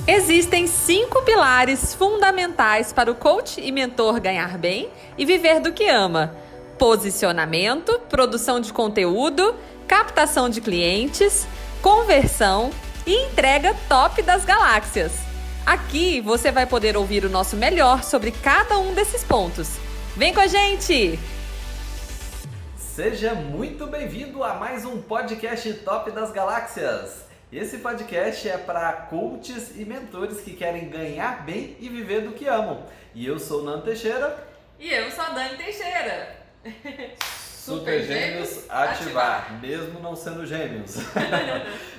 Existem 5 pilares fundamentais para o coach e mentor ganhar bem e viver do que ama: posicionamento, produção de conteúdo, captação de clientes, conversão e entrega top das galáxias. Aqui você vai poder ouvir o nosso melhor sobre cada um desses pontos. Vem com a gente! Seja muito bem-vindo a mais um podcast Top das Galáxias. Esse podcast é para coaches e mentores que querem ganhar bem e viver do que amam. E eu sou o Nando Teixeira. E eu sou a Dani Teixeira. Super Gêmeos ativar, mesmo não sendo gêmeos.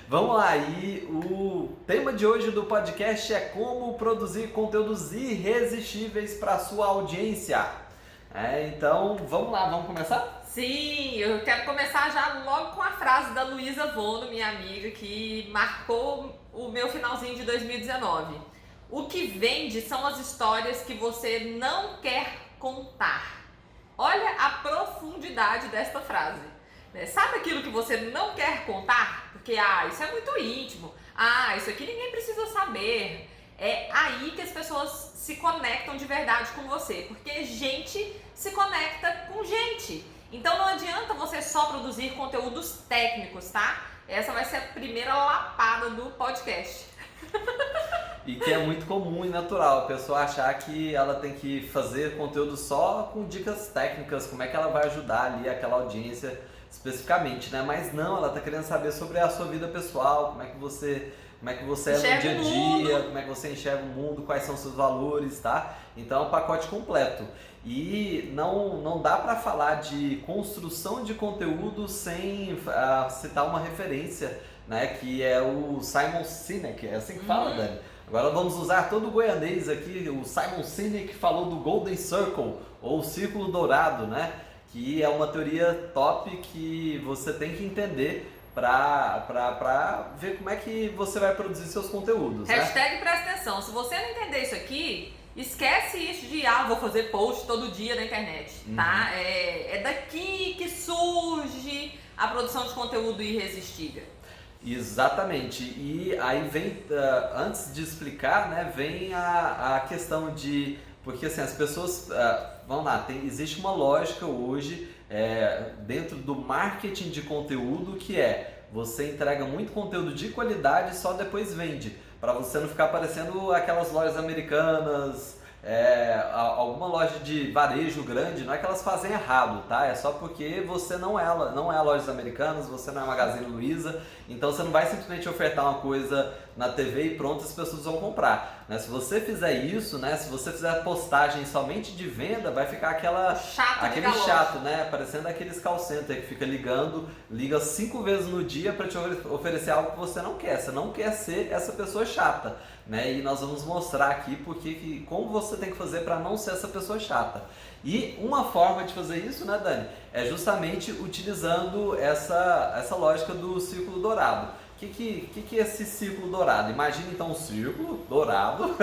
Vamos lá, e o tema de hoje do podcast é como produzir conteúdos irresistíveis para a sua audiência. Então, vamos lá, vamos começar? Sim, eu quero começar já logo com a frase da Luísa Vono, minha amiga, que marcou o meu finalzinho de 2019. O que vende são as histórias que você não quer contar. Olha a profundidade desta frase. Sabe aquilo que você não quer contar? Porque, isso é muito íntimo. Isso aqui ninguém precisa saber. É aí que as pessoas se conectam de verdade com você. Porque gente se conecta com gente. Então não adianta você só produzir conteúdos técnicos, tá? Essa vai ser a primeira lapada do podcast. E que é muito comum e natural a pessoa achar que ela tem que fazer conteúdo só com dicas técnicas, como é que ela vai ajudar ali aquela audiência especificamente, né? Mas não, ela tá querendo saber sobre a sua vida pessoal, como é que você é no dia a dia, como é que você enxerga o mundo, quais são os seus valores, tá? Então é um pacote completo. E não dá para falar de construção de conteúdo sem citar uma referência, né? Que é o Simon Sinek, é assim que fala, Dani? Agora vamos usar todo o goianês aqui. O Simon Sinek falou do Golden Circle, ou Círculo Dourado, né? Que é uma teoria top que você tem que entender para ver como é que você vai produzir seus conteúdos. Hashtag presta atenção. Se você não entender isso aqui, esquece isso de vou fazer post todo dia na internet, tá? É daqui que surge a produção de conteúdo irresistível. Exatamente, e aí vem, antes de explicar, né, vem a questão de, porque assim, as pessoas, vamos lá, existe uma lógica hoje dentro do marketing de conteúdo que você entrega muito conteúdo de qualidade e só depois vende, para você não ficar parecendo aquelas lojas americanas, alguma loja de varejo grande. Não é que elas fazem errado, tá? É só porque você não é lojas americanas, você não é Magazine Luiza, então você não vai simplesmente ofertar uma coisa na TV e pronto, as pessoas vão comprar, né? Se você fizer isso, né? Se você fizer postagem somente de venda, vai ficar aquele chato, né? Parecendo aqueles call center que fica liga 5 vezes no dia para te oferecer algo que você não quer. Você não quer ser essa pessoa chata, né? E nós vamos mostrar aqui como você tem que fazer para não ser essa pessoa chata. E uma forma de fazer isso, né, Dani, é justamente utilizando essa lógica do círculo dourado. O que é esse círculo dourado? Imagina então um círculo dourado.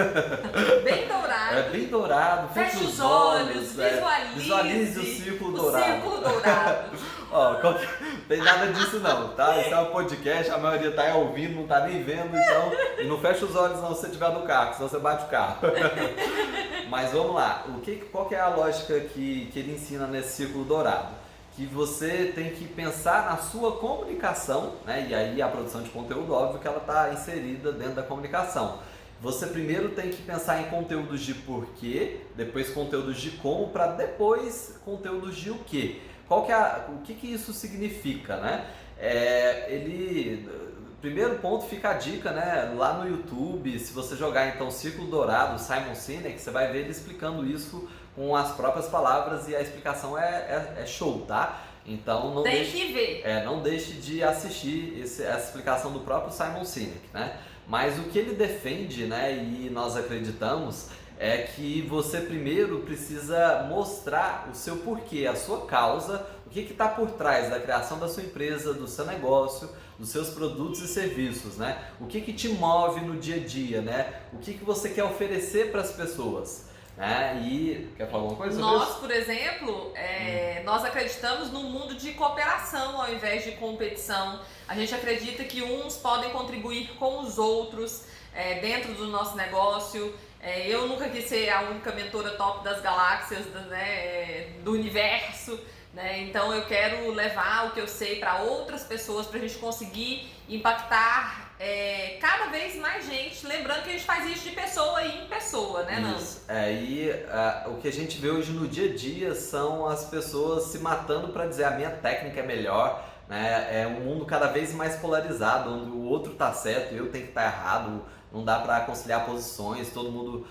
Bem dourado. Bem dourado. Feche os olhos, visualize o círculo dourado. Círculo dourado. Não tem nada disso não, tá? Isso é um podcast, a maioria tá ouvindo, não tá nem vendo, então. E não fecha os olhos não se você estiver no carro, senão você bate o carro. Mas vamos lá. Qual que é a lógica que ele ensina nesse círculo dourado? Que você tem que pensar na sua comunicação, né? E aí a produção de conteúdo, óbvio que ela está inserida dentro da comunicação. Você primeiro tem que pensar em conteúdos de porquê, depois conteúdos de como, para depois conteúdos de o quê. O que isso significa, né? Primeiro ponto, fica a dica, né? Lá no YouTube, se você jogar então Círculo Dourado, Simon Sinek, você vai ver ele explicando isso com as próprias palavras e a explicação é show, tá? Então não deixe de assistir essa explicação do próprio Simon Sinek, né? Mas o que ele defende, né, e nós acreditamos, é que você primeiro precisa mostrar o seu porquê, a sua causa, o que está por trás da criação da sua empresa, do seu negócio, dos seus produtos e serviços, né? O que te move no dia a dia, né? O que você quer oferecer para as pessoas. né? E quer falar alguma coisa sobre Nós, isso? por exemplo, nós acreditamos num mundo de cooperação ao invés de competição. A gente acredita que uns podem contribuir com os outros dentro do nosso negócio. Eu nunca quis ser a única mentora top das galáxias, né, do universo, né? Então eu quero levar o que eu sei para outras pessoas para a gente conseguir impactar cada vez mais gente. Lembrando que a gente faz isso de pessoa em pessoa, né, Nando? Isso. O que a gente vê hoje no dia a dia são as pessoas se matando para dizer a minha técnica é melhor, né? É um mundo cada vez mais polarizado, onde o outro tá certo e eu tenho que estar errado. Não dá para conciliar posições, todo mundo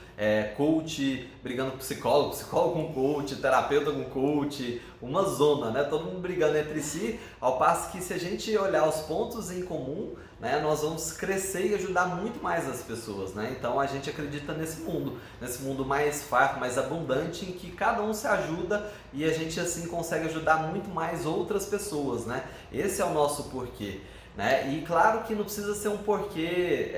coach brigando com psicólogo, psicólogo com coach, terapeuta com coach, uma zona, né? Todo mundo brigando entre si, ao passo que se a gente olhar os pontos em comum, né, nós vamos crescer e ajudar muito mais as pessoas, né? Então a gente acredita nesse mundo mais farto, mais abundante, em que cada um se ajuda e a gente assim consegue ajudar muito mais outras pessoas, né? Esse é o nosso porquê. Né? E claro que não precisa ser um porquê,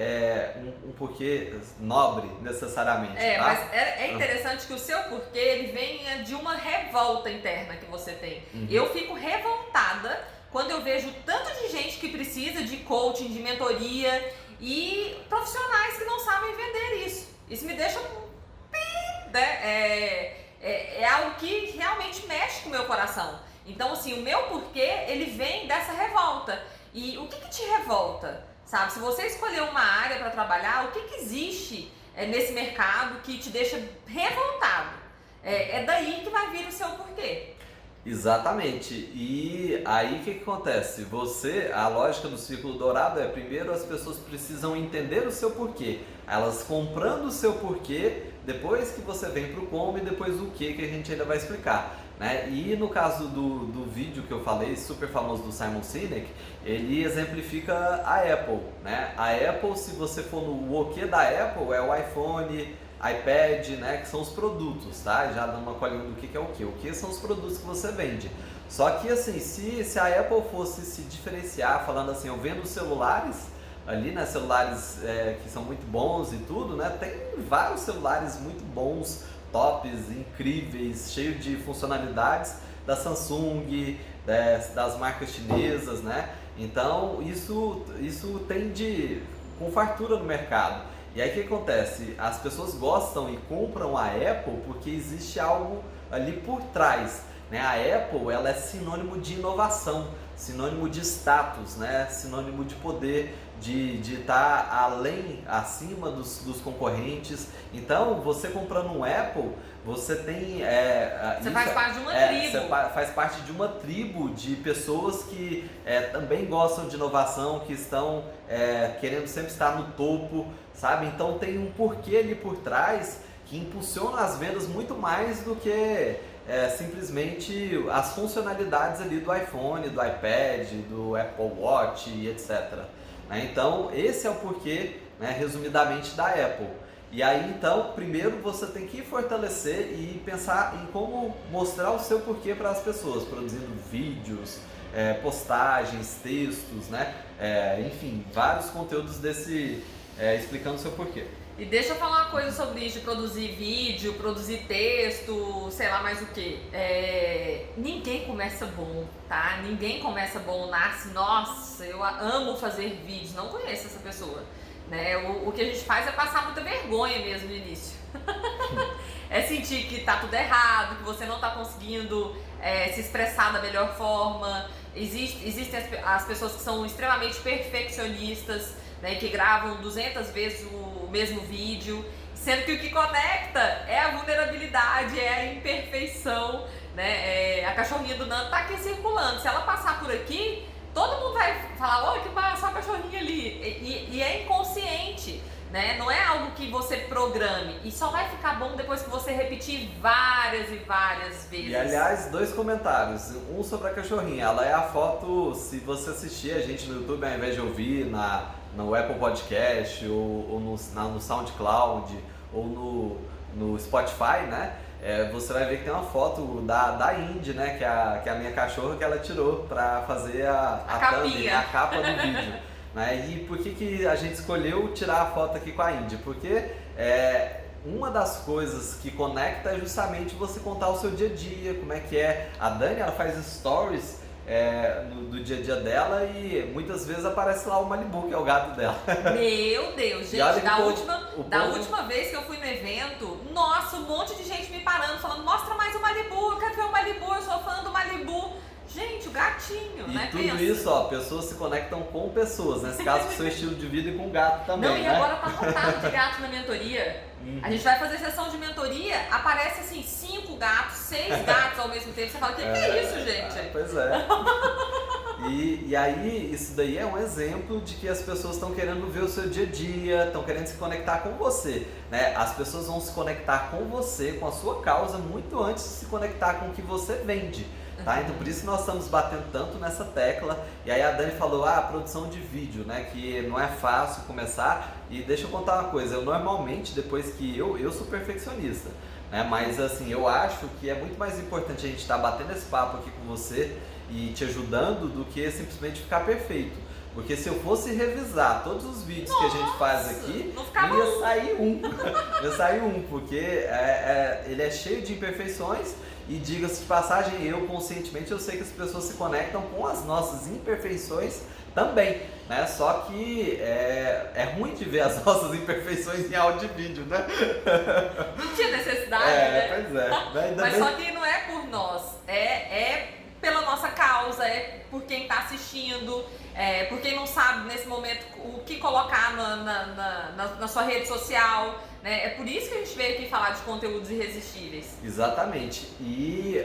um porquê nobre necessariamente. Tá? Mas é interessante que o seu porquê ele venha de uma revolta interna que você tem. Uhum. Eu fico revoltada quando eu vejo tanto de gente que precisa de coaching, de mentoria e profissionais que não sabem vender isso. Isso me deixa né? É algo que realmente mexe com o meu coração. Então, assim, o meu porquê ele vem dessa revolta. E o que te revolta, sabe? Se você escolher uma área para trabalhar, o que existe nesse mercado que te deixa revoltado? É daí que vai vir o seu porquê. Exatamente. E aí o que acontece? A lógica do círculo dourado primeiro as pessoas precisam entender o seu porquê. Elas comprando o seu porquê, depois que você vem para o como e depois o que a gente ainda vai explicar. Né? E no caso do vídeo que eu falei, super famoso do Simon Sinek, ele exemplifica a Apple. Né? A Apple, se você for no o que da Apple, é o iPhone, iPad, né? Que são os produtos, tá? Já dando uma colinha do que é o que. O que são os produtos que você vende. Só que assim, se a Apple fosse se diferenciar, falando assim, eu vendo celulares, ali, né? Celulares que são muito bons e tudo, né? Tem vários celulares muito bons, tops, incríveis, cheios de funcionalidades da Samsung, das marcas chinesas, né? Então isso tem com fartura no mercado. E aí o que acontece? As pessoas gostam e compram a Apple porque existe algo ali por trás. Né? A Apple ela é sinônimo de inovação, sinônimo de status, né? Sinônimo de poder, de estar acima dos concorrentes. Então, você comprando um Apple, você tem... Você faz parte de uma tribo. Você faz parte de uma tribo de pessoas que também gostam de inovação, que estão querendo sempre estar no topo, sabe? Então, tem um porquê ali por trás que impulsiona as vendas muito mais do que... simplesmente as funcionalidades ali do iPhone, do iPad, do Apple Watch e etc. Né? Então, esse é o porquê, né, resumidamente, da Apple. E aí, então, primeiro você tem que fortalecer e pensar em como mostrar o seu porquê para as pessoas, produzindo vídeos, postagens, textos, né? Enfim, vários conteúdos explicando o seu porquê. E deixa eu falar uma coisa sobre isso, de produzir vídeo, produzir texto, sei lá mais o que. Ninguém começa bom, tá? Ninguém começa bom, nasce, nossa, eu amo fazer vídeos, não conheço essa pessoa. Né? O que a gente faz é passar muita vergonha mesmo no início. É sentir que tá tudo errado, que você não tá conseguindo se expressar da melhor forma. Existem as pessoas que são extremamente perfeccionistas, né, que gravam 200 vezes o mesmo vídeo, sendo que o que conecta é a vulnerabilidade, é a imperfeição, né? A cachorrinha do Nando tá aqui circulando, se ela passar por aqui, todo mundo vai falar, olha que passa a cachorrinha ali, e é inconsciente, né? Não é algo que você programe, e só vai ficar bom depois que você repetir várias e várias vezes. E aliás, 2 comentários, um sobre a cachorrinha, ela é a foto, se você assistir a gente no YouTube ao invés de ouvir no Apple Podcast ou no SoundCloud ou no Spotify, né? Você vai ver que tem uma foto da Indy, né? Que é a minha cachorra que ela tirou para fazer a thumb, a capa do vídeo. Né? E por que a gente escolheu tirar a foto aqui com a Indy? Porque uma das coisas que conecta é justamente você contar o seu dia a dia, como é que é. A Dani, ela faz stories do dia a dia dela e muitas vezes aparece lá o Malibu, que é o gato dela. Meu Deus, E olha gente, que da última vez que eu fui no evento, nossa, um monte de gente me parando, falando, mostra mais o Malibu, eu quero ver o Malibu, eu sou fã do Malibu. Gente, o gatinho, E né? tudo Pensa. isso, ó, pessoas se conectam com pessoas, nesse caso com o seu estilo de vida e com o gato também, Não, e né? agora tá lotado de gatos na mentoria. A gente vai fazer sessão de mentoria, aparece assim, 5 gatos, 6 gatos ao mesmo tempo. Você fala, o que é isso, gente? Pois é. E aí, isso daí é um exemplo de que as pessoas estão querendo ver o seu dia a dia, estão querendo se conectar com você, né? As pessoas vão se conectar com você, com a sua causa, muito antes de se conectar com o que você vende. Tá? Então por isso que nós estamos batendo tanto nessa tecla. E aí a Dani falou, a produção de vídeo, né? Que não é fácil começar. E deixa eu contar uma coisa, eu normalmente, depois que eu sou perfeccionista, né? Mas assim, eu acho que é muito mais importante a gente estar batendo esse papo aqui com você e te ajudando do que simplesmente ficar perfeito. Porque se eu fosse revisar todos os vídeos que a gente faz aqui, não ia sair um. Ia sair um, porque ele é cheio de imperfeições. E diga-se de passagem, eu conscientemente eu sei que as pessoas se conectam com as nossas imperfeições também, né? Só que é ruim de ver as nossas imperfeições em áudio e vídeo, né? Não tinha necessidade, né? Pois é. Mas só que não é por nós, é pela nossa causa, é por quem está assistindo, por quem não sabe nesse momento o que colocar na sua rede social, né? É por isso que a gente veio aqui falar de conteúdos irresistíveis. Exatamente. E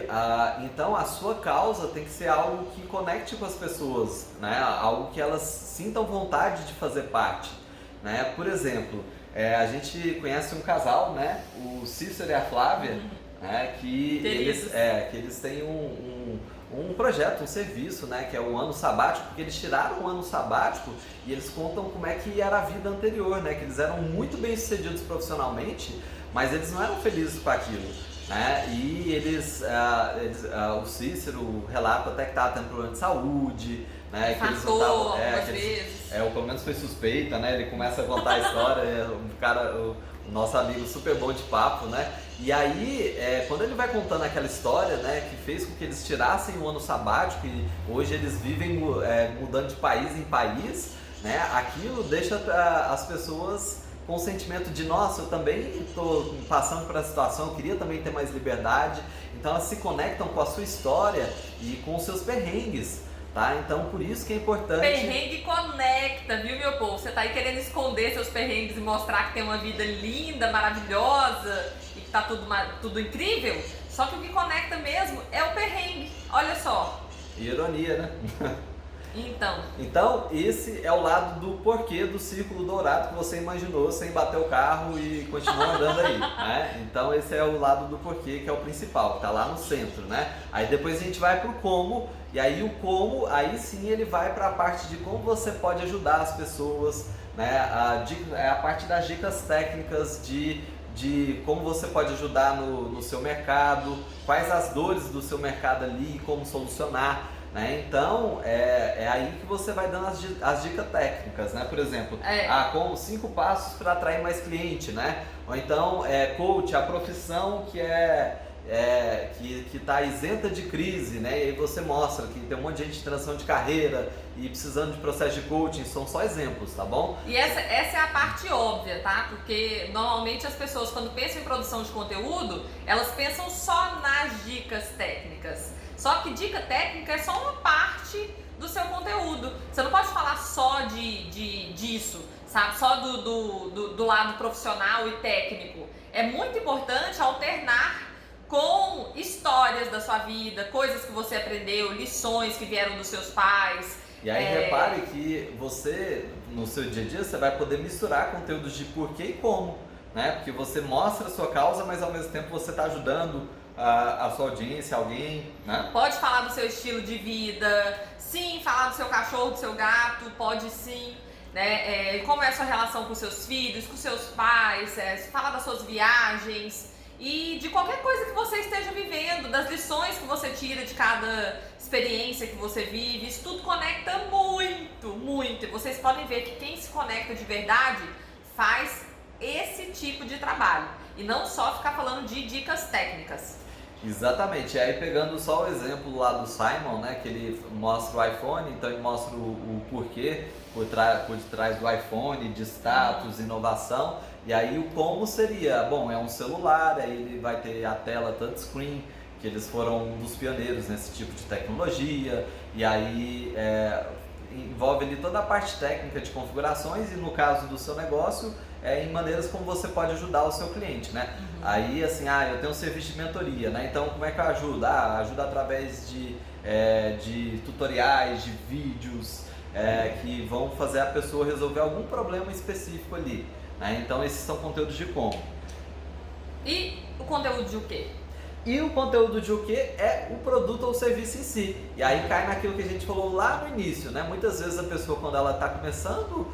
então a sua causa tem que ser algo que conecte com as pessoas, né? Algo que elas sintam vontade de fazer parte, né? Por exemplo, a gente conhece um casal, né? O Cícero e a Flávia, né? Que eles têm um projeto, um serviço, né, que é o ano sabático, porque eles tiraram o ano sabático e eles contam como é que era a vida anterior, né, que eles eram muito bem sucedidos profissionalmente, mas eles não eram felizes com aquilo, né, e o Cícero relata até que estava tendo problema de saúde, né, que eles não tavam, algumas vezes. ou pelo menos foi suspeita, né, ele começa a contar a história, o nosso amigo super bom de papo, né? E aí, quando ele vai contando aquela história, né, que fez com que eles tirassem o ano sabático e hoje eles vivem mudando de país em país, né? Aquilo deixa as pessoas com o sentimento de, nossa, eu também estou passando por essa situação, eu queria também ter mais liberdade. Então elas se conectam com a sua história e com os seus perrengues. Tá? Então, por isso que é importante... Perrengue conecta, viu, meu povo? Você tá aí querendo esconder seus perrengues e mostrar que tem uma vida linda, maravilhosa e que tá tudo incrível. Só que o que conecta mesmo é o perrengue. Olha só. Ironia, né? Então, esse é o lado do porquê do círculo dourado que você imaginou sem bater o carro e continuar andando aí, né? Então esse é o lado do porquê, que é o principal, que tá lá no centro, né? Aí depois a gente vai pro como, e aí o como, aí sim ele vai para a parte de como você pode ajudar as pessoas, né? A parte das dicas técnicas de como você pode ajudar no seu mercado, quais as dores do seu mercado ali, como solucionar. Né? Então, é aí que você vai dando as dicas técnicas, né? Por exemplo, como 5 passos para atrair mais cliente, né? Ou então, coach, a profissão que está isenta de crise, né? E aí você mostra que tem um monte de gente em transição de carreira e precisando de processo de coaching, são só exemplos, tá bom? E essa é a parte óbvia, tá? Porque normalmente as pessoas, quando pensam em produção de conteúdo, elas pensam só nas dicas técnicas. Só que dica técnica é só uma parte do seu conteúdo. Você não pode falar só disso, sabe? Só do lado profissional e técnico. É muito importante alternar com histórias da sua vida, coisas que você aprendeu, lições que vieram dos seus pais. E aí repare que você, no seu dia a dia, você vai poder misturar conteúdos de porquê e como, né? Porque você mostra a sua causa, mas ao mesmo tempo você está ajudando a sua audiência, alguém, né? Pode falar do seu estilo de vida, sim, falar do seu cachorro, do seu gato, pode sim, né? Como é a sua relação com seus filhos, com seus pais, falar das suas viagens e de qualquer coisa que você esteja vivendo, das lições que você tira de cada experiência que você vive. Isso tudo conecta muito, muito. E vocês podem ver que quem se conecta de verdade faz esse tipo de trabalho. e não só ficar falando de dicas técnicas. Exatamente, e aí pegando só o exemplo lá do Simon, né, que ele mostra o iPhone, então ele mostra o porquê por detrás do iPhone, de status, inovação, e aí o como seria, bom, é um celular, aí ele vai ter a tela touchscreen, que eles foram um dos pioneiros nesse tipo de tecnologia, e aí envolve ali toda a parte técnica de configurações e no caso do seu negócio, em maneiras como você pode ajudar o seu cliente, né? Aí assim, eu tenho um serviço de mentoria, né? Então como é que eu ajudo? Ajuda através de tutoriais, de vídeos que vão fazer a pessoa resolver algum problema específico ali, né? Então esses são conteúdos de como. E o conteúdo de o quê? E o conteúdo de o que é o produto ou serviço em si. E aí cai naquilo que a gente falou lá no início, né? Muitas vezes a pessoa, quando ela está começando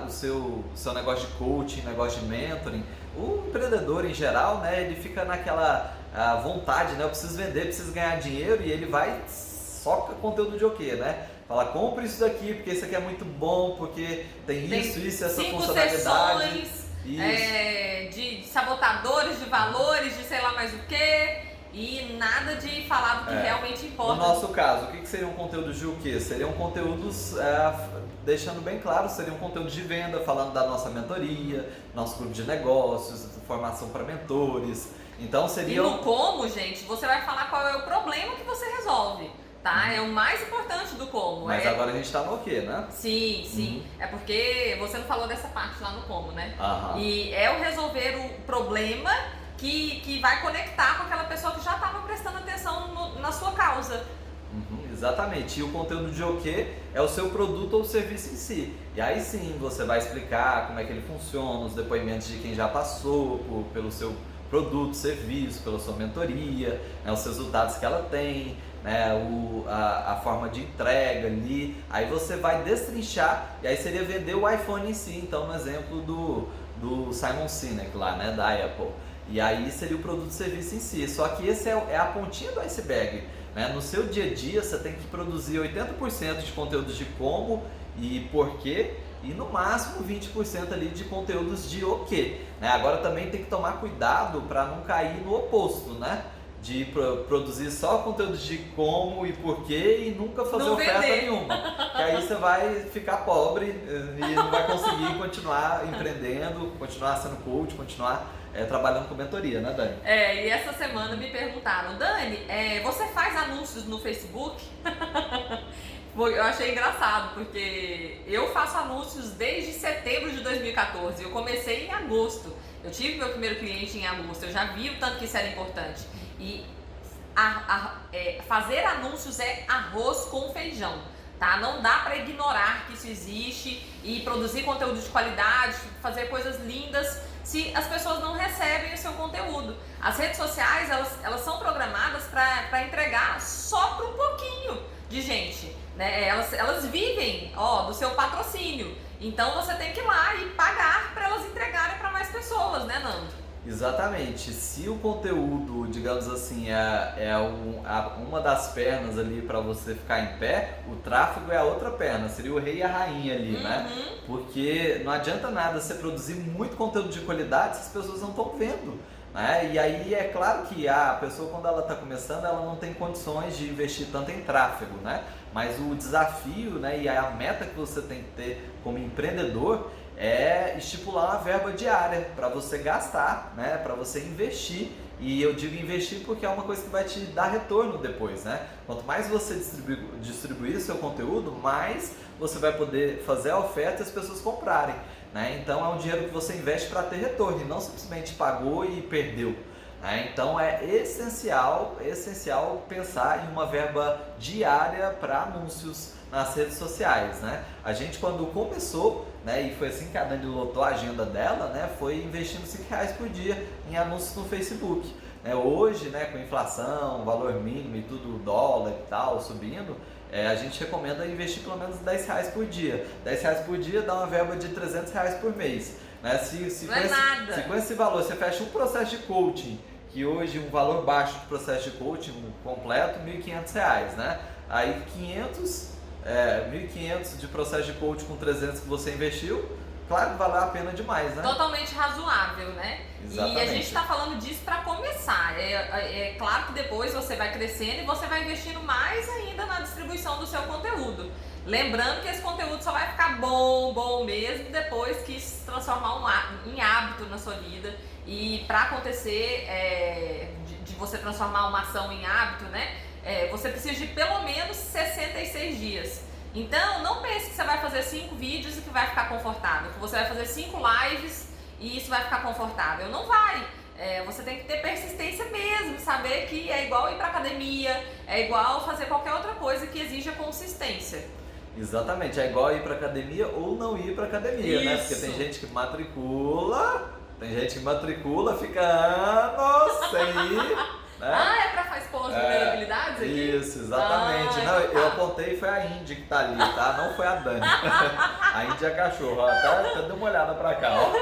o seu negócio de coaching, negócio de mentoring, o empreendedor em geral, né? Ele fica naquela vontade, né? Eu preciso vender, preciso ganhar dinheiro, e ele vai soca conteúdo de o quê, né? Fala, compre isso daqui, porque isso aqui é muito bom, porque tem isso, essa 5 funcionalidade. sessões de sabotadores de valores, de sei lá mais o que, e nada de falar do que realmente importa. No nosso caso, o que seriam conteúdos de o quê? Seriam conteúdos, deixando bem claro, seriam conteúdos de venda, falando da nossa mentoria, nosso grupo de negócios, formação para mentores. Então seria. E no como, gente, você vai falar qual é o problema que você resolve. Tá? É o mais importante do como. Mas agora a gente tá no quê, né? Sim. É porque você não falou dessa parte lá no como, né? E é o resolver o problema que vai conectar com aquela pessoa que já estava prestando atenção na sua causa. Exatamente. E o conteúdo de o quê é o seu produto ou serviço em si. E aí sim você vai explicar como é que ele funciona, os depoimentos de quem já passou pelo seu produto, serviço, pela sua mentoria, né, os resultados que ela tem, né, a forma de entrega ali. Aí você vai destrinchar, e aí seria vender o iPhone em si, então no exemplo do Simon Sinek lá, né, da Apple. E aí seria o produto e serviço em si. Só que esse é a pontinha do iceberg, né? No seu dia a dia você tem que produzir 80% de conteúdos de como e porquê, e no máximo 20% ali de conteúdos de o quê, né? Agora também tem que tomar cuidado para não cair no oposto, né? De produzir só conteúdos de como e porquê e nunca fazer oferta nenhuma. Que aí você vai ficar pobre e não vai conseguir continuar empreendendo, continuar sendo coach, continuar trabalhando com mentoria, né, Dani? E essa semana me perguntaram, Dani, você faz anúncios no Facebook? Eu achei engraçado, porque eu faço anúncios desde setembro de 2014. Eu comecei em agosto. Eu tive meu primeiro cliente em agosto. Eu já vi o tanto que isso era importante. E fazer anúncios é arroz com feijão, tá? Não dá para ignorar que isso existe e produzir conteúdo de qualidade, fazer coisas lindas, se as pessoas não recebem o seu conteúdo. As redes sociais, elas são programadas para entregar só para um pouquinho de gente, né? Elas vivem do seu patrocínio. Então você tem que ir lá e pagar para elas entregarem para mais pessoas, né, Nando? Exatamente. Se o conteúdo, digamos assim, uma das pernas ali para você ficar em pé, o tráfego é a outra perna, seria o rei e a rainha ali, né? Porque não adianta nada você produzir muito conteúdo de qualidade se as pessoas não estão vendo, né? E aí é claro que a pessoa, quando ela está começando, ela não tem condições de investir tanto em tráfego, né? Mas o desafio, né, e a meta que você tem que ter como empreendedor é estipular uma verba diária para você gastar, né, para você investir. E eu digo investir porque é uma coisa que vai te dar retorno depois, né? Quanto mais você distribuir seu conteúdo, mais você vai poder fazer a oferta e as pessoas comprarem, né? Então é um dinheiro que você investe para ter retorno e não simplesmente pagou e perdeu. Então é essencial pensar em uma verba diária para anúncios nas redes sociais, né? A gente, quando começou, né, e foi assim que a Dani lotou a agenda dela, né, foi investindo R$5 por dia em anúncios no Facebook. Hoje, né, com inflação, valor mínimo e tudo, dólar e tal, subindo, a gente recomenda investir pelo menos R$10 por dia. R$10 por dia dá uma verba de R$300 por mês. Né? Se com esse valor você fecha um processo de coaching, que hoje um valor baixo de processo de coaching completo, R$1.500, né? Aí 1.500 de processo de coaching com 300 que você investiu, claro que valeu a pena demais, né? Totalmente razoável, né? Exatamente. E a gente está falando disso para começar. É claro que depois você vai crescendo e você vai investindo mais ainda na distribuição do seu conteúdo. Lembrando que esse conteúdo só vai ficar bom mesmo depois que se transformar em hábito na sua vida. E para acontecer, de você transformar uma ação em hábito, né? Você precisa de pelo menos 66 dias. Então, não pense que você vai fazer 5 vídeos e que vai ficar confortável, que você vai fazer 5 lives e isso vai ficar confortável. Não vai. Você tem que ter persistência mesmo, saber que é igual ir pra academia, é igual fazer qualquer outra coisa que exija consistência. Exatamente, é igual ir pra academia ou não ir pra academia, né? Porque tem gente que matricula, fica anos sem ir, né? É pra fazer as vulnerabilidades aqui? Isso, exatamente. Não, então tá. eu apontei, foi a Indy que tá ali, tá? Não foi a Dani. A Indy é a cachorra, ó. Até deu uma olhada pra cá, ó.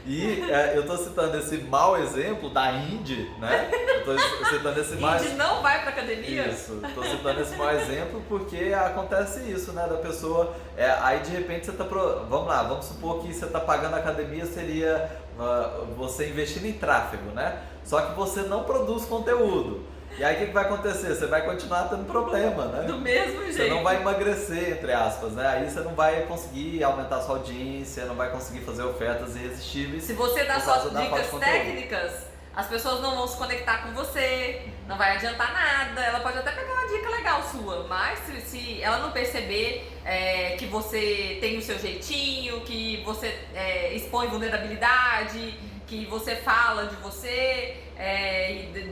E eu tô citando esse mau exemplo da Indy, né? Eu tô citando esse mau Indy não vai pra academia? Isso, tô citando esse mau exemplo porque acontece isso, né? Da pessoa, aí de repente você tá, vamos lá, vamos supor que você tá pagando a academia, seria você investindo em tráfego, né? Só que você não produz conteúdo. E aí o que vai acontecer? Você vai continuar tendo problema, né? Do mesmo jeito. Você não vai emagrecer, entre aspas, né? Aí você não vai conseguir aumentar sua audiência, não vai conseguir fazer ofertas irresistíveis. Se você dá por só causa da falta de dicas conteúdo. técnicas, as pessoas não vão se conectar com você, não vai adiantar nada. Ela pode até pegar uma dica legal sua, mas se ela não perceber que você tem o seu jeitinho, que você expõe vulnerabilidade, que você fala de você,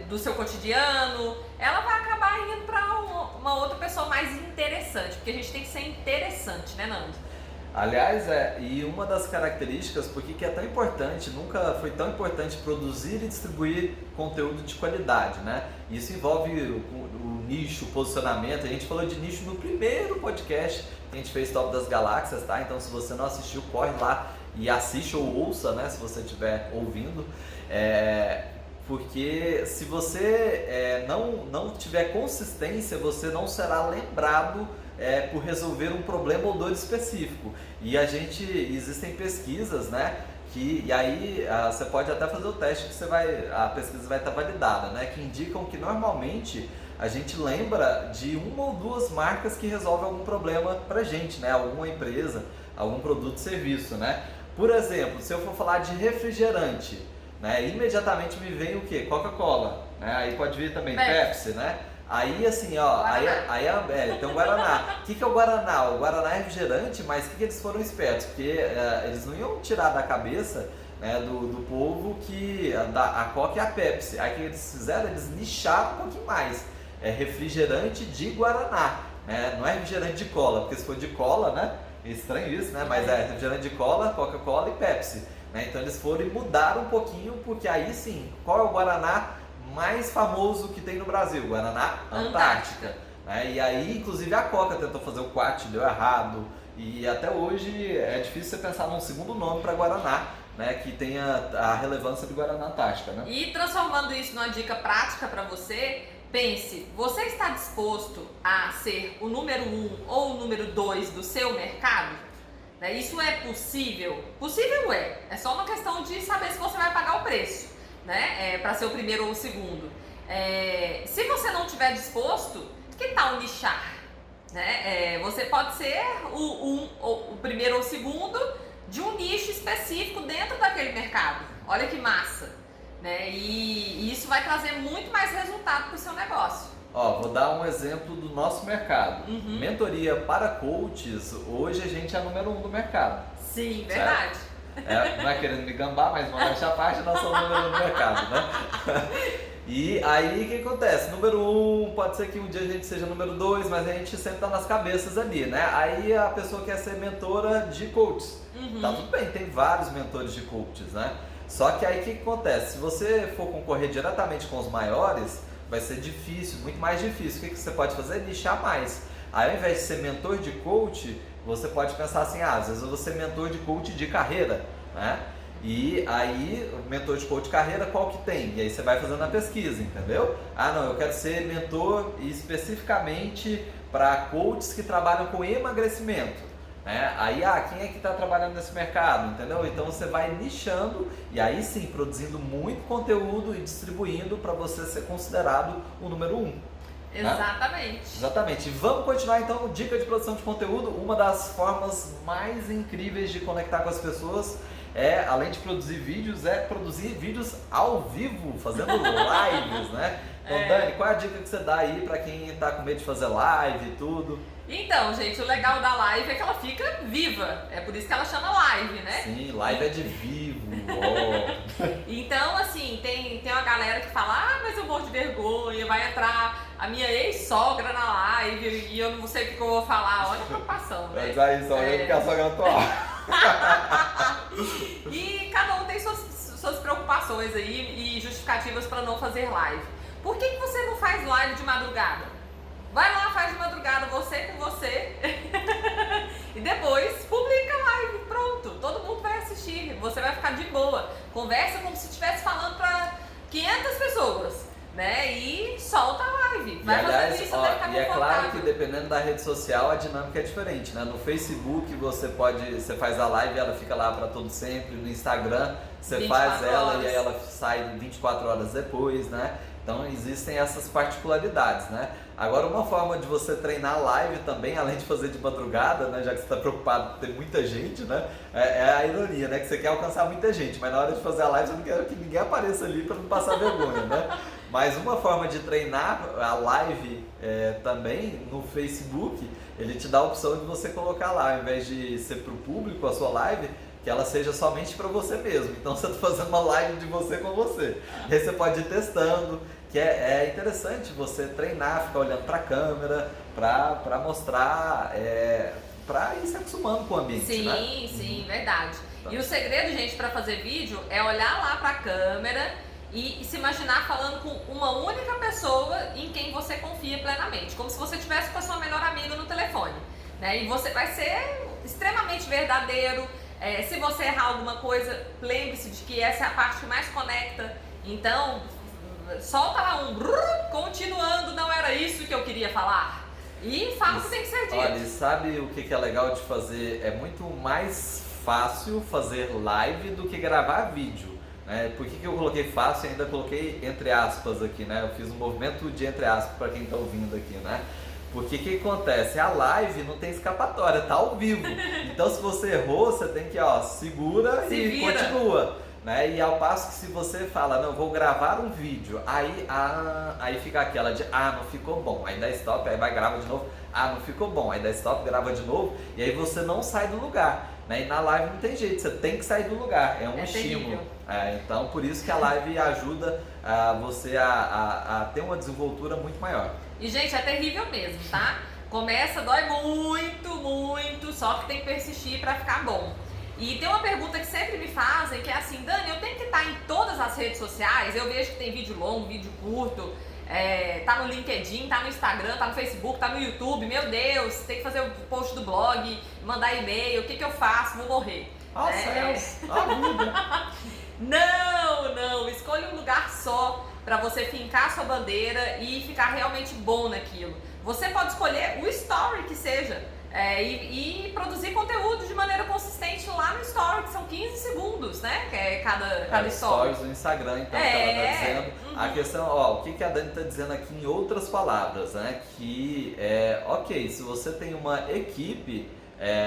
do seu cotidiano, ela vai acabar indo para uma outra pessoa mais interessante, porque a gente tem que ser interessante, né, Nando? Aliás, e uma das características, porque que é tão importante, nunca foi tão importante produzir e distribuir conteúdo de qualidade, né? Isso envolve o nicho, o posicionamento. A gente falou de nicho no primeiro podcast que a gente fez, Top das Galáxias, tá? Então, se você não assistiu, corre lá e assiste ou ouça, né? Se você estiver ouvindo. Porque se você não tiver consistência, você não será lembrado por resolver um problema ou dor específico. E existem pesquisas, né? E aí você pode até fazer o teste que a pesquisa vai estar validada, né? Que indicam que normalmente a gente lembra de uma ou duas marcas que resolvem algum problema pra gente, né? Alguma empresa, algum produto, serviço, né? Por exemplo, se eu for falar de refrigerante, né? Imediatamente me vem o quê? Coca-Cola, né? Aí pode vir também Pepsi, né? Aí assim, ó, tem o Guaraná. O que é o Guaraná? O Guaraná é refrigerante, mas o que eles foram espertos? Porque eles não iam tirar da cabeça, né, do povo que a Coca e a Pepsi. Aí o que eles fizeram? Eles nicharam um pouquinho mais. É refrigerante de Guaraná, né? Não é refrigerante de cola, porque se for de cola, né? É estranho isso, né? Mas é refrigerante de cola, Coca-Cola e Pepsi. Né? Então eles foram e mudaram um pouquinho, porque aí sim, qual é o Guaraná mais famoso que tem no Brasil? Guaraná Antártica. Né? E aí, inclusive, a Coca tentou fazer o quat, deu errado. E até hoje é difícil você pensar num segundo nome para Guaraná, né? Que tenha a relevância do Guaraná Antártica. Né? E transformando isso numa dica prática para você, pense, você está disposto a ser o número 1 ou o número 2 do seu mercado? Isso é possível? Possível é só uma questão de saber se você vai pagar o preço, né? Para ser o primeiro ou o segundo. Se você não estiver disposto, que tal nichar? Né? Você pode ser o primeiro ou o segundo de um nicho específico dentro daquele mercado. Olha que massa! Né? E isso vai trazer muito mais resultado para o seu negócio. Vou dar um exemplo do nosso mercado. Mentoria para coaches, hoje a gente é a número 1 do mercado. Sim, verdade. Não é querendo me gambar, mas vamos deixar a parte, nós somos o número 1 do mercado, né? E aí o que acontece? Número 1, pode ser que um dia a gente seja número 2, mas a gente sempre tá nas cabeças ali, né? Aí a pessoa quer ser mentora de coaches. Tá tudo bem, tem vários mentores de coaches, né? Só que aí o que acontece? Se você for concorrer diretamente com os maiores, vai ser difícil, muito mais difícil. O que você pode fazer? Nichar mais. Aí ao invés de ser mentor de coach, você pode pensar assim, às vezes eu vou ser mentor de coach de carreira, né? E aí, o mentor de coach de carreira, qual que tem? E aí você vai fazendo a pesquisa, entendeu? Não, eu quero ser mentor especificamente para coaches que trabalham com emagrecimento. né? Aí, quem é que está trabalhando nesse mercado, entendeu? Então você vai nichando e aí sim, produzindo muito conteúdo e distribuindo para você ser considerado o número 1. Exatamente. Né? Exatamente. Vamos continuar então, dica de produção de conteúdo. Uma das formas mais incríveis de conectar com as pessoas além de produzir vídeos, produzir vídeos ao vivo, fazendo lives, né? Então, Dani, qual é a dica que você dá aí pra quem tá com medo de fazer live e tudo? Então, gente, o legal da live é que ela fica viva. É por isso que ela chama live, né? Sim, live é de vivo. Então, assim, tem uma galera que fala, mas eu morro de vergonha, vai entrar a minha ex-sogra na live e eu não sei o que eu vou falar. Olha a preocupação, né? Mas aí, só olhando que a sogra atual. E cada um tem suas preocupações aí e justificativas para não fazer live. Por que você não faz live de madrugada? Vai lá, faz de madrugada, você com você. E depois publica a live, pronto. Todo mundo vai assistir, você vai ficar de boa. Conversa como se estivesse falando para 500 pessoas, né? E solta a live. Vai fazer isso, vai ficar e é claro que confortável. dependendo da rede social a dinâmica é diferente, né? No Facebook você faz a live e ela fica lá para todo sempre. No Instagram você faz ela horas. e aí ela sai 24 horas depois, né? Então existem essas particularidades, né? Agora uma forma de você treinar live também, além de fazer de madrugada, né? Já que você está preocupado com ter muita gente, né? É a ironia, né? Que você quer alcançar muita gente, mas na hora de fazer a live você não quer que ninguém apareça ali para não passar vergonha, né? Mas uma forma de treinar a live também no Facebook, ele te dá a opção de você colocar lá, ao invés de ser para o público a sua live, que ela seja somente para você mesmo. Então você está fazendo uma live de você com você. E aí você pode ir testando, que é interessante você treinar, ficar olhando para a câmera, para mostrar, para ir se acostumando com o ambiente. Sim, né? sim, verdade. E o segredo, gente, para fazer vídeo é olhar lá para a câmera e se imaginar falando com uma única pessoa em quem você confia plenamente, como se você estivesse com a sua melhor amiga no telefone, né? E você vai ser extremamente verdadeiro. Se você errar alguma coisa, lembre-se de que essa é a parte que mais conecta. Então, solta lá continuando, não era isso que eu queria falar. E fala o que tem que ser dito. Olha, e sabe o que é legal de fazer? É muito mais fácil fazer live do que gravar vídeo. Por que eu coloquei fácil e ainda coloquei entre aspas aqui, né? Eu fiz um movimento de entre aspas para quem está ouvindo aqui, né? Porque o que acontece? A live não tem escapatória, tá ao vivo. Então se você errou, você tem que, segura e vira. Continua. Né? E ao passo que se você fala, não, vou gravar um vídeo, aí fica aquela de, não ficou bom, aí dá stop, aí vai grava de novo, não ficou bom, aí dá stop, grava de novo, e aí você não sai do lugar. Né? E na live não tem jeito, você tem que sair do lugar, é um estímulo. Então por isso que a live ajuda você a ter uma desenvoltura muito maior. E gente, é terrível mesmo, tá? Começa, dói muito, muito, só que tem que persistir pra ficar bom. E tem uma pergunta que sempre me fazem, que é assim, Dani, eu tenho que estar em todas as redes sociais? Eu vejo que tem vídeo longo, vídeo curto, tá no LinkedIn, tá no Instagram, tá no Facebook, tá no YouTube, meu Deus, tem que fazer o post do blog, mandar e-mail, o que eu faço? Vou morrer. Céus, ajuda! Não, escolha um lugar só para você fincar sua bandeira e ficar realmente bom naquilo. Você pode escolher o story que seja e produzir conteúdo de maneira consistente lá no story, que são 15 segundos, né? Que é cada story. Stories no Instagram, então, que ela tá dizendo. A questão, o que a Dani tá dizendo aqui em outras palavras, né? Que ok, se você tem uma equipe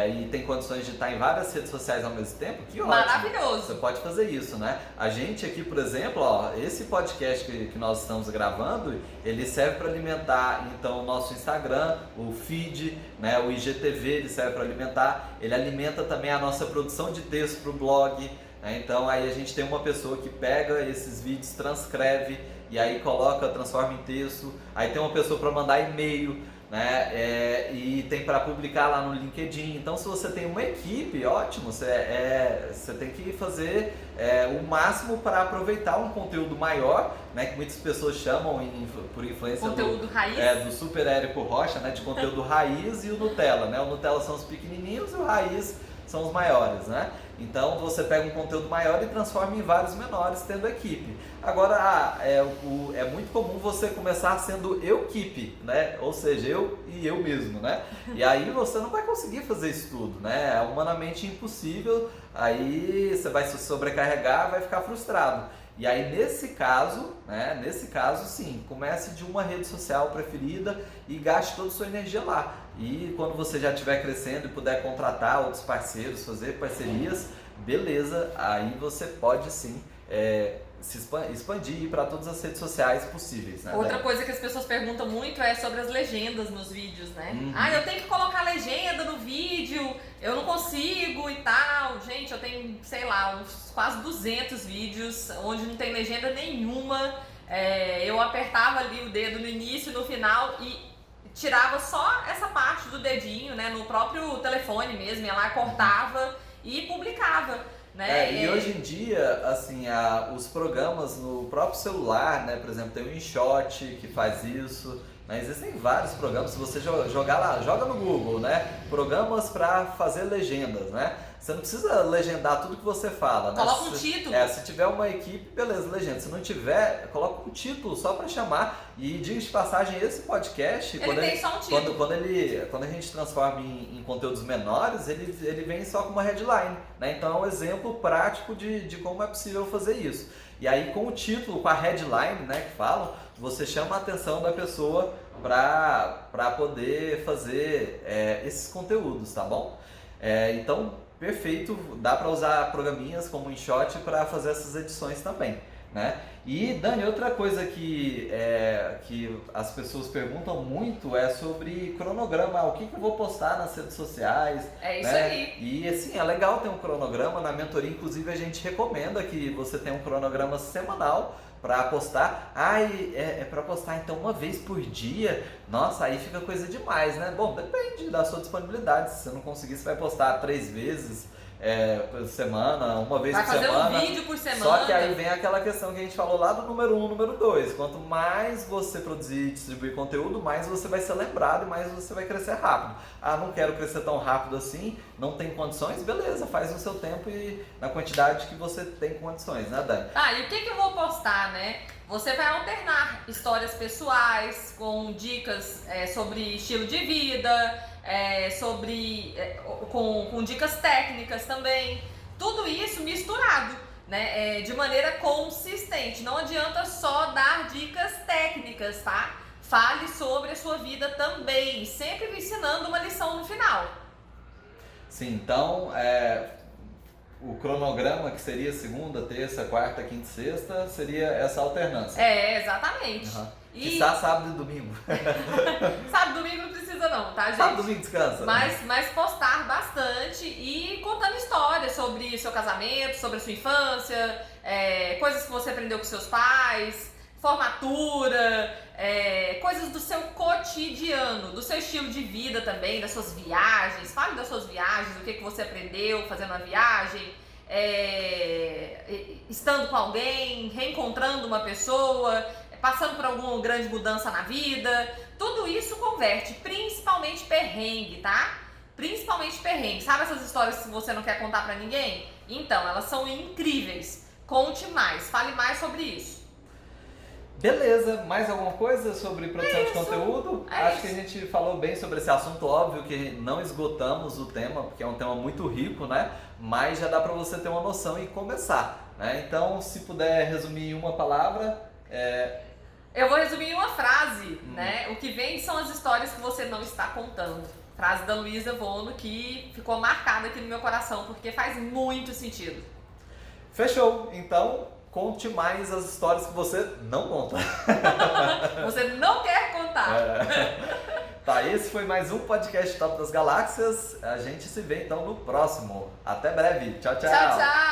e tem condições de estar em várias redes sociais ao mesmo tempo, que ótimo. Maravilhoso. Você pode fazer isso, né? A gente aqui, por exemplo, esse podcast que nós estamos gravando, ele serve para alimentar, então, o nosso Instagram, o feed, né? O IGTV, ele serve para alimentar. Ele alimenta também a nossa produção de texto para o blog. Né? Então, aí a gente tem uma pessoa que pega esses vídeos, transcreve e aí transforma em texto. Aí tem uma pessoa para mandar e-mail. Né? E tem para publicar lá no LinkedIn. Então se você tem uma equipe, ótimo, você tem que fazer o máximo para aproveitar um conteúdo maior, né? Que muitas pessoas chamam por influência conteúdo raiz. Do Super Érico Rocha, né? De conteúdo raiz e o Nutella, né? O Nutella são os pequenininhos e o raiz são os maiores, né? Então você pega um conteúdo maior e transforma em vários menores, tendo equipe. Agora, é muito comum você começar sendo eu-equipe, né? Ou seja, eu e eu mesmo, né? E aí você não vai conseguir fazer isso tudo, né? É humanamente impossível, aí você vai se sobrecarregar, vai ficar frustrado. E aí nesse caso, sim, comece de uma rede social preferida e gaste toda a sua energia lá. E quando você já estiver crescendo e puder contratar outros parceiros, fazer parcerias, beleza, aí você pode sim se expandir para todas as redes sociais possíveis. Né, Outra coisa que as pessoas perguntam muito é sobre as legendas nos vídeos, né? Uhum. Eu tenho que colocar legenda no vídeo, eu não consigo e tal. Gente, eu tenho, sei lá, uns quase 200 vídeos onde não tem legenda nenhuma. Eu apertava ali o dedo no início e no final e tirava só essa parte do dedinho, né? No próprio telefone mesmo, ia lá, cortava e publicava. Né? E hoje em dia, assim, os programas no próprio celular, né? Por exemplo, tem o InShot que faz isso, né? Existem vários programas, se você jogar lá, joga no Google, né? Programas para fazer legendas, né? Você não precisa legendar tudo que você fala, né? Coloca um título. Se tiver uma equipe, beleza, legenda. Se não tiver, coloca um título só para chamar. E diga de passagem, esse podcast, Ele tem só um título. Quando a gente transforma em conteúdos menores, ele vem só com uma headline, né? Então é um exemplo prático de como é possível fazer isso. E aí com o título, com a headline, né, que falam, você chama a atenção da pessoa para poder fazer esses conteúdos, tá bom? Então, perfeito, dá para usar programinhas como o InShot para fazer essas edições também, né? E Dani, outra coisa que as pessoas perguntam muito é sobre cronograma, o que eu vou postar nas redes sociais. É isso, né? aí. E assim, é legal ter um cronograma, na mentoria inclusive a gente recomenda que você tenha um cronograma semanal para postar. É para postar então uma vez por dia? Nossa, aí fica coisa demais, né? Bom, depende da sua disponibilidade. Se você não conseguir, você vai postar 3 vezes por semana, uma vez por semana. Vai fazer um vídeo por semana. Só que aí vem aquela questão que a gente falou lá do número 1, número 2. Quanto mais você produzir e distribuir conteúdo, mais você vai ser lembrado e mais você vai crescer rápido. Não quero crescer tão rápido assim, não tem condições? Beleza, faz no seu tempo e na quantidade que você tem condições, né, Dani? E o que eu vou postar, né? Você vai alternar histórias pessoais com dicas sobre estilo de vida, com dicas técnicas também. Tudo isso misturado, né? De maneira consistente. Não adianta só dar dicas técnicas, tá? Fale sobre a sua vida também, sempre ensinando uma lição no final. Sim, então o cronograma, que seria segunda, terça, quarta, quinta e sexta, seria essa alternância. Exatamente. Uhum. E está sábado e domingo. sábado e domingo não precisa não, tá, gente? Sábado e domingo descansa. Mas postar bastante e contando histórias sobre seu casamento, sobre a sua infância, coisas que você aprendeu com seus pais, formatura, coisas do seu cotidiano, do seu estilo de vida também, das suas viagens. Fale das suas viagens, o que você aprendeu fazendo a viagem, estando com alguém, reencontrando uma pessoa, passando por alguma grande mudança na vida. Tudo isso converte, principalmente perrengue, tá? Principalmente perrengue. Sabe essas histórias que você não quer contar pra ninguém? Então, elas são incríveis. Conte mais, fale mais sobre isso. Beleza, mais alguma coisa sobre produção de conteúdo? Acho que a gente falou bem sobre esse assunto, óbvio que não esgotamos o tema, porque é um tema muito rico, né? Mas já dá pra você ter uma noção e começar, né? Então, se puder resumir em uma palavra... Eu vou resumir em uma frase, né? O que vem são as histórias que você não está contando. Frase da Luísa Vono, que ficou marcada aqui no meu coração, porque faz muito sentido. Fechou, então... Conte mais as histórias que você não conta. Você não quer contar. Tá, esse foi mais um podcast Top das Galáxias. A gente se vê então no próximo. Até breve. Tchau, tchau. Tchau, tchau.